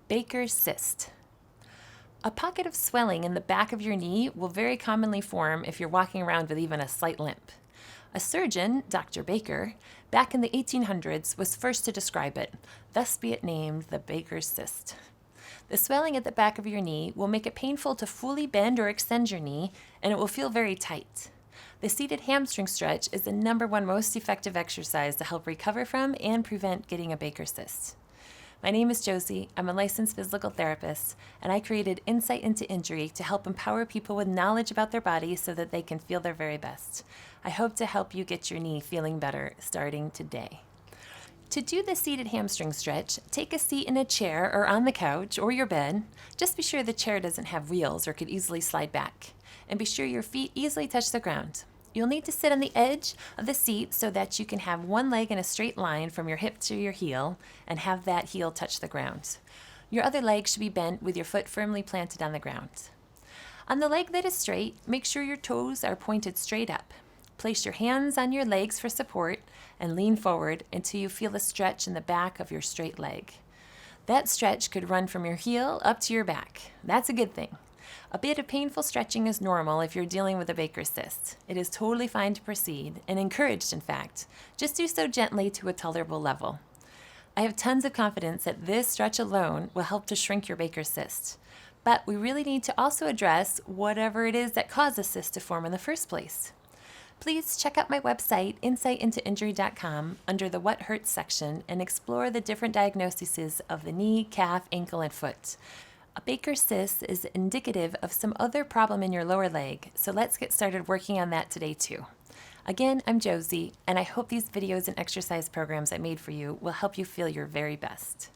Baker's cyst. A pocket of swelling in the back of your knee will very commonly form if you're walking around with even a slight limp. A surgeon, Dr. Baker, back in the 1800s was first to describe it, thus be it named the Baker's cyst. The swelling at the back of your knee will make it painful to fully bend or extend your knee, and it will feel very tight. The seated hamstring stretch is the #1 most effective exercise to help recover from and prevent getting a Baker's cyst. My name is Josie. I'm a licensed physical therapist, and I created Insight into Injury to help empower people with knowledge about their bodies so that they can feel their very best. I hope to help you get your knee feeling better starting today. To do the seated hamstring stretch, take a seat in a chair or on the couch or your bed. Just be sure the chair doesn't have wheels or could easily slide back. And be sure your feet easily touch the ground. You'll need to sit on the edge of the seat so that you can have one leg in a straight line from your hip to your heel and have that heel touch the ground. Your other leg should be bent with your foot firmly planted on the ground. On the leg that is straight, make sure your toes are pointed straight up. Place your hands on your legs for support and lean forward until you feel a stretch in the back of your straight leg. That stretch could run from your heel up to your back. That's a good thing. A bit of painful stretching is normal if you're dealing with a Baker's cyst. It is totally fine to proceed, and encouraged in fact. Just do so gently to a tolerable level. I have tons of confidence that this stretch alone will help to shrink your Baker's cyst. But we really need to also address whatever it is that caused the cyst to form in the first place. Please check out my website, insightintoinjury.com, under the What Hurts section and explore the different diagnoses of the knee, calf, ankle, and foot. A Baker's cyst is indicative of some other problem in your lower leg, so let's get started working on that today too. Again, I'm Josie, and I hope these videos and exercise programs I made for you will help you feel your very best.